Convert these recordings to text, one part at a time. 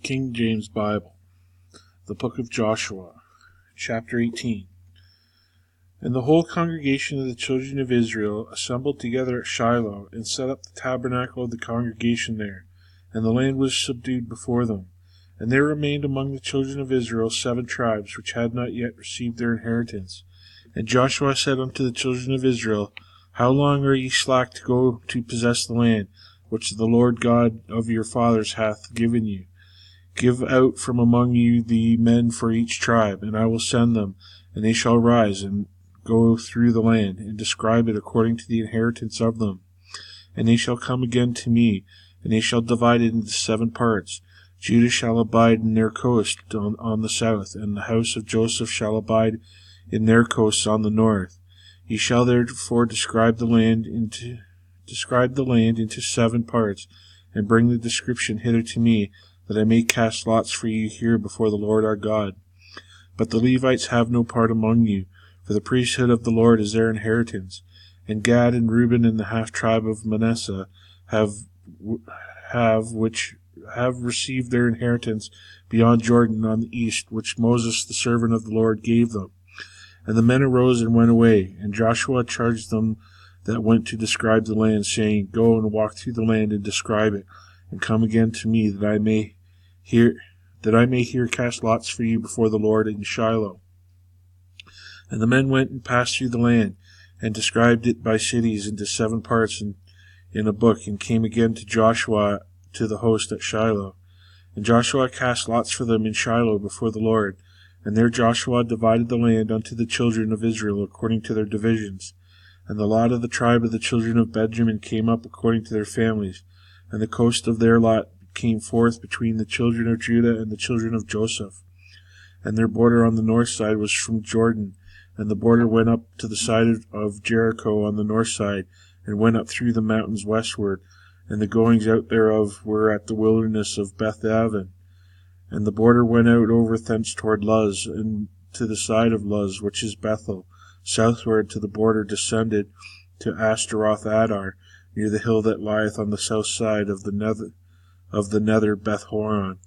King James Bible, the book of Joshua, chapter 18. And the whole congregation of the children of Israel assembled together at Shiloh, and set up the tabernacle of the congregation there, and the land was subdued before them. And there remained among the children of Israel 7 tribes, which had not yet received their inheritance. And Joshua said unto the children of Israel, How long are ye slack to go to possess the land, which the Lord God of your fathers hath given you? Give out from among you the men for each tribe, and I will send them, and they shall rise and go through the land, and describe it according to the inheritance of them. And they shall come again to me, and they shall divide it into 7 parts. Judah shall abide in their coast on the south, and the house of Joseph shall abide in their coasts on the north. Ye shall therefore describe the land into 7 parts, and bring the description hither to me, that I may cast lots for you here before the Lord our God. But the Levites have no part among you, for the priesthood of the Lord is their inheritance. And Gad and Reuben and the half tribe of Manasseh which have received their inheritance beyond Jordan on the east, which Moses the servant of the Lord gave them. And the men arose and went away, and Joshua charged them that went to describe the land, saying, Go and walk through the land and describe it, and come again to me, that I may here cast lots for you before the Lord in Shiloh. And the men went and passed through the land, and described it by cities into 7 parts in a book, and came again to Joshua to the host at Shiloh. And Joshua cast lots for them in Shiloh before the Lord. And there Joshua divided the land unto the children of Israel according to their divisions. And the lot of the tribe of the children of Benjamin came up according to their families, and the coast of their lot came forth between the children of Judah and the children of Joseph. And their border on the north side was from Jordan, and the border went up to the side of Jericho on the north side, and went up through the mountains westward, and the goings out thereof were at the wilderness of Beth-aven. And the border went out over thence toward Luz, and to the side of Luz, which is Bethel, southward to the border descended to Ashtaroth Adar, near the hill that lieth on the south side of the nether Beth-horon.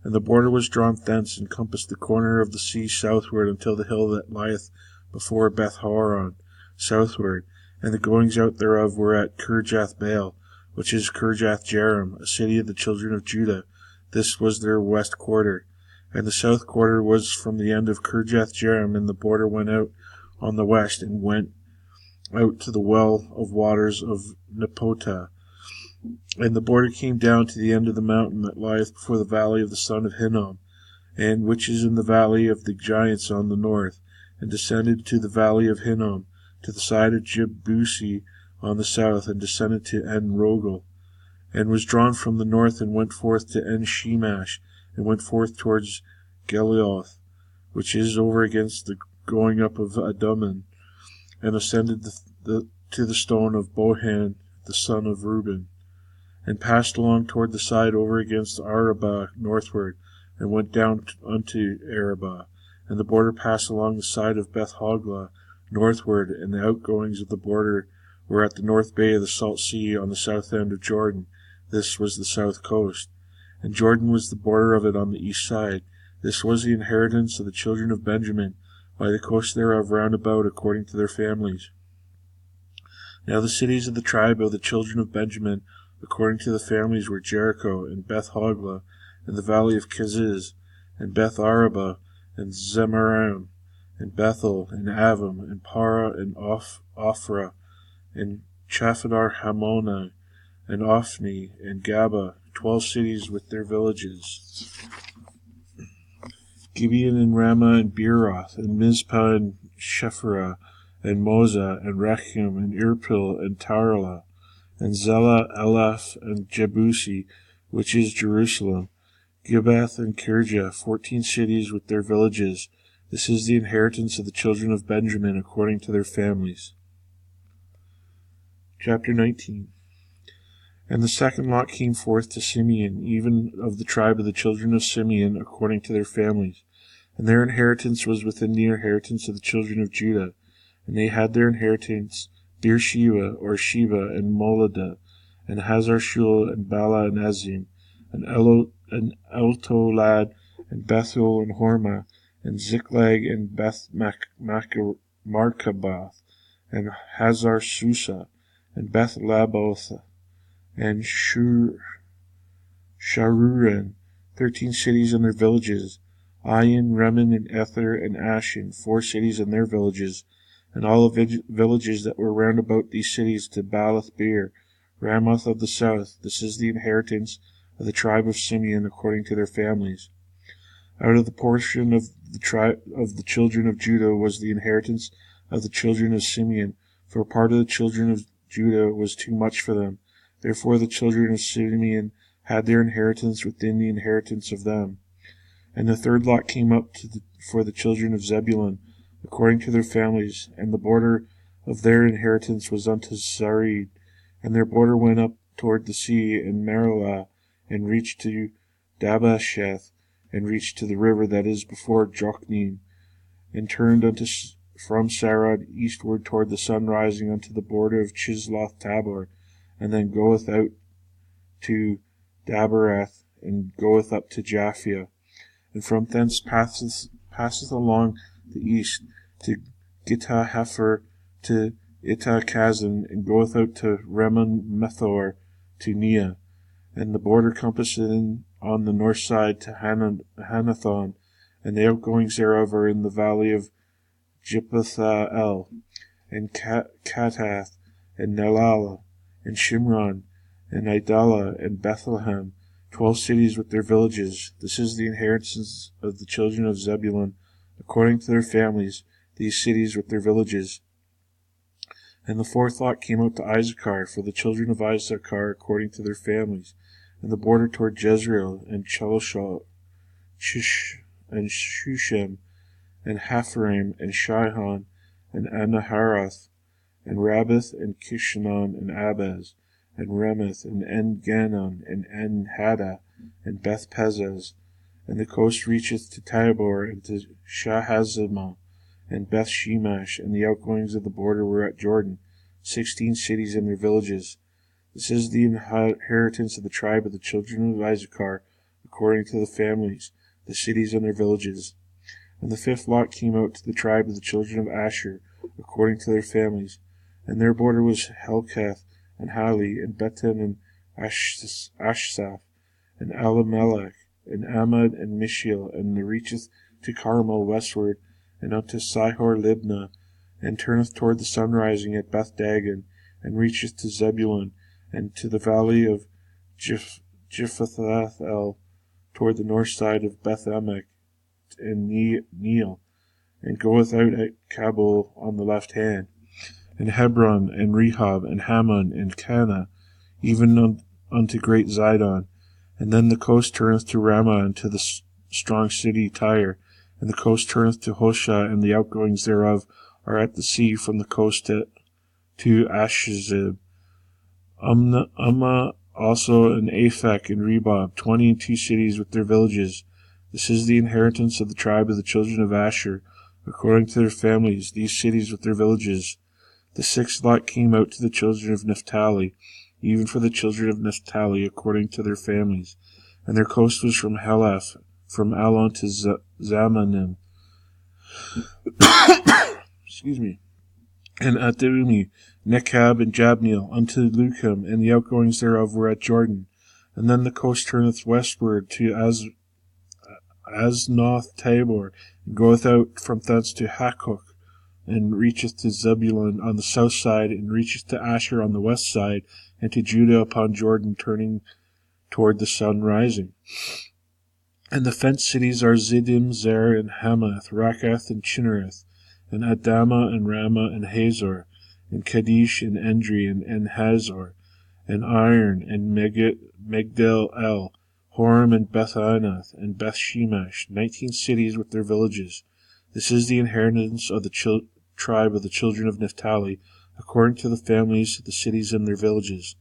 And the border was drawn thence, and compassed the corner of the sea southward until the hill that lieth before Beth-horon, southward. And the goings out thereof were at Kirjath-baal, which is Kirjath-jearim, a city of the children of Judah. This was their west quarter. And the south quarter was from the end of Kirjath-jearim, and the border went out on the west, and went out to the well of waters of Nepotah. And the border came down to the end of the mountain that lieth before the valley of the son of Hinnom, and which is in the valley of the giants on the north, and descended to the valley of Hinnom, to the side of Jebusi on the south, and descended to En-rogel, and was drawn from the north, and went forth to En-shemesh, and went forth towards Geliloth, which is over against the going up of Adummim, and ascended to the stone of Bohan, the son of Reuben, and passed along toward the side over against Arabah northward, and went down unto Arabah. And the border passed along the side of Beth-hoglah northward, and the outgoings of the border were at the north bay of the salt sea on the south end of Jordan. This was the south coast. And Jordan was the border of it on the east side. This was the inheritance of the children of Benjamin, by the coast thereof round about according to their families. Now the cities of the tribe of the children of Benjamin according to the families were Jericho, and Beth-hoglah, and the valley of Keziz, and Beth-arabah, and Zemaram, and Bethel, and Avim, and Para, and Ophrah, and Chaphadar-Hammoni, and Ophni, and Gaba, 12 cities with their villages. Gibeon, and Ramah, and Beeroth, and Mizpah, and Shephirah, and Moza, and Rechem, and Irpil, and Tarala, and Zelah, Eleph, and Jebusi, which is Jerusalem, Gibbeth, and Kirjah, 14 cities with their villages. This is the inheritance of the children of Benjamin according to their families. Chapter 19. And the second lot came forth to Simeon, even of the tribe of the children of Simeon according to their families. And their inheritance was within the inheritance of the children of Judah. And they had their inheritance Beersheba, or Sheba, and Moladah, and Hazar-Shul, and Bala, and Azim, and and Eltolad, and Bethel and Hormah, and Ziklag and Beth Markaboth, and Hazar Susa, and Beth Laboth, and Sharuran, 13 cities and their villages, Ayin, Remen, and Ether, and Ashin, 4 cities and their villages, and all the villages that were round about these cities to Baalath Beer, Ramoth of the south. This is the inheritance of the tribe of Simeon according to their families. Out of the portion of the tribe of the children of Judah was the inheritance of the children of Simeon, for a part of the children of Judah was too much for them. Therefore the children of Simeon had their inheritance within the inheritance of them. And the third lot came up for the children of Zebulun, according to their families, and the border of their inheritance was unto Sarid, and their border went up toward the sea in Marilah, and reached to Dabasheth, and reached to the river that is before Jokneam, and turned from Sarad eastward toward the sun rising unto the border of Chisloth Tabor, and then goeth out to Daberath, and goeth up to Japhia, and from thence passeth along the east to Gittah Hefer, to Ittah Kazan, and goeth out to Remon Methor, to Nea, and the border compasseth in on the north side to Hanathon, and the outgoings thereof are in the valley of Jippothah-el, and Katath, and Nelala, and Shimron, and Idalah, and Bethlehem, 12 cities with their villages. This is the inheritance of the children of Zebulun, according to their families, these cities with their villages. And the fourth lot came out to Issachar, for the children of Issachar, according to their families, and the border toward Jezreel, and Cheloshah, and Shushem, and Hapharaim, and Shihon, and Anaharoth, and Rabbath, and Kishanon, and Abaz, and Remeth, and En-Ganon, and En-Haddah, and Beth-Pezez. And the coast reacheth to Tabor, and to Shahazimah, and Beth-Shemesh, and the outgoings of the border were at Jordan, 16 cities and their villages. This is the inheritance of the tribe of the children of Issachar, according to the families, the cities and their villages. And the fifth lot came out to the tribe of the children of Asher, according to their families, and their border was Helkath, and Hali, and Beten, and Ashsaph, and Alamelech, and Amad, and Mishiel, and reacheth to Carmel westward, and unto Sihor-Libnah, and turneth toward the sun rising at Beth-Dagon, and reacheth to Zebulun, and to the valley of Jiphothah-el, toward the north side of Beth-Emek, and Neiel, and goeth out at Kabul on the left hand, and Hebron, and Rehob, and Hammon, and Cana, even unto great Zidon. And then the coast turneth to Ramah, and to the strong city Tyre, and the coast turneth to Hosha, and the outgoings thereof are at the sea from the coast to Ashzib. Ummah also, and Aphek, and Rebob, 22 cities with their villages. This is the inheritance of the tribe of the children of Asher, according to their families, these cities with their villages. The sixth lot came out to the children of Naphtali, even for the children of Naphtali, according to their families. And their coast was from Heleph, from Alon to Zamanim. Excuse me. And Adumi, Nechab, and Jabneel, unto Lucam, and the outgoings thereof were at Jordan. And then the coast turneth westward to Aznoth Tabor, and goeth out from thence to Hakkok, and reacheth to Zebulun on the south side, and reacheth to Asher on the west side, and to Judah upon Jordan, turning toward the sun rising. And the fenced cities are Ziddim, Zer, and Hamath, Rakath, and Chinnereth, and Adamah, and Ramah, and Hazor, and Kadesh, and Endri, and En-Hazor, and Iron, and Migdal-El, Horem, and Beth-Anath, and Beth-Shemesh, 19 cities with their villages. This is the inheritance of the tribe of the children of Naphtali, according to the families, the cities, and their villages.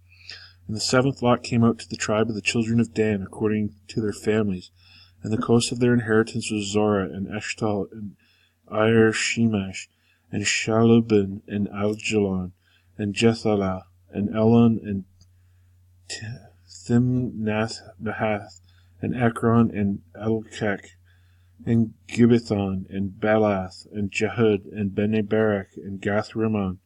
And the seventh lot came out to the tribe of the children of Dan, according to their families. And the coast of their inheritance was Zorah, and Eshtal, and Ir-Shemesh, and Shalubin, and Aljalon, and Jethalah, and Elon, and Thimnath-Nahath, and Ekron, and Elkek, and Gibbethon, and Belath, and Jehud, and Beneberak, and Gathrimmon,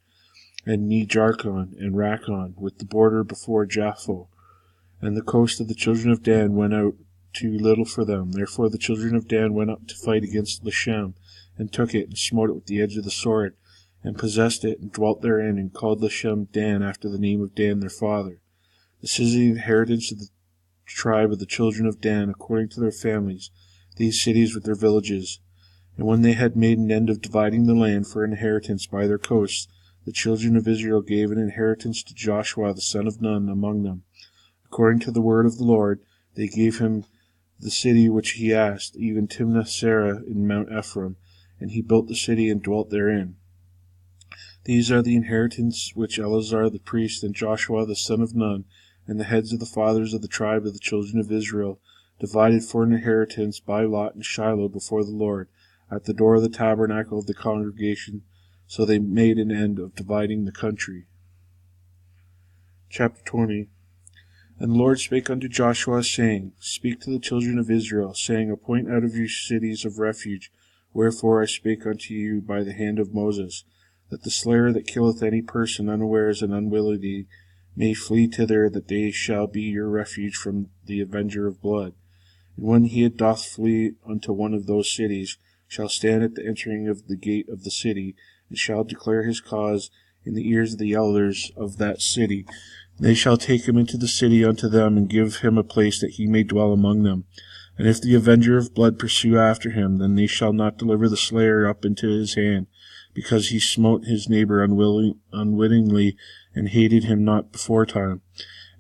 and Nejarkon, and Rakon, with the border before Japho. And the coast of the children of Dan went out too little for them. Therefore the children of Dan went up to fight against Leshem, and took it, and smote it with the edge of the sword, and possessed it, and dwelt therein, and called Leshem Dan, after the name of Dan their father. This is the inheritance of the tribe of the children of Dan, according to their families, these cities with their villages. And when they had made an end of dividing the land for inheritance by their coasts, the children of Israel gave an inheritance to Joshua the son of Nun among them. According to the word of the Lord, they gave him the city which he asked, even Timnath-serah in Mount Ephraim, and he built the city and dwelt therein. These are the inheritance which Eleazar the priest and Joshua the son of Nun, and the heads of the fathers of the tribe of the children of Israel, divided for an inheritance by lot in Shiloh before the Lord, at the door of the tabernacle of the congregation. So they made an end of dividing the country. Chapter 20. And the Lord spake unto Joshua, saying, Speak to the children of Israel, saying, Appoint out of you cities of refuge, wherefore I spake unto you by the hand of Moses, that the slayer that killeth any person unawares and unwillingly may flee thither, that they shall be your refuge from the avenger of blood. And when he doth flee unto one of those cities, shall stand at the entering of the gate of the city, and shall declare his cause in the ears of the elders of that city. They shall take him into the city unto them, and give him a place that he may dwell among them. And if the avenger of blood pursue after him, then they shall not deliver the slayer up into his hand, because he smote his neighbor unwittingly, and hated him not beforetime.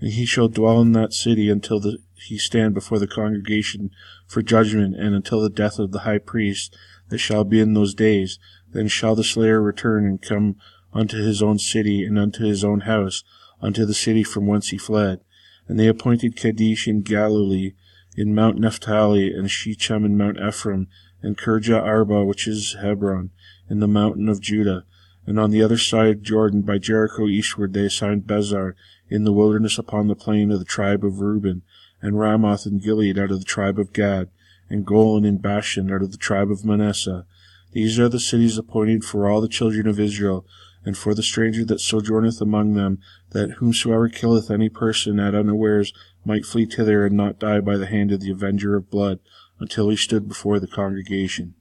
And he shall dwell in that city until he stand before the congregation for judgment, and until the death of the high priest that shall be in those days. Then shall the slayer return and come unto his own city, and unto his own house, unto the city from whence he fled. And they appointed Kadesh in Galilee, in Mount Naphtali, and Shechem in Mount Ephraim, and Kirjah Arba, which is Hebron, in the mountain of Judah. And on the other side Jordan, by Jericho eastward, they assigned Bezar, in the wilderness upon the plain of the tribe of Reuben, and Ramoth in Gilead out of the tribe of Gad, and Golan in Bashan out of the tribe of Manasseh. These are the cities appointed for all the children of Israel, and for the stranger that sojourneth among them, that whomsoever killeth any person at unawares might flee thither, and not die by the hand of the avenger of blood, until he stood before the congregation.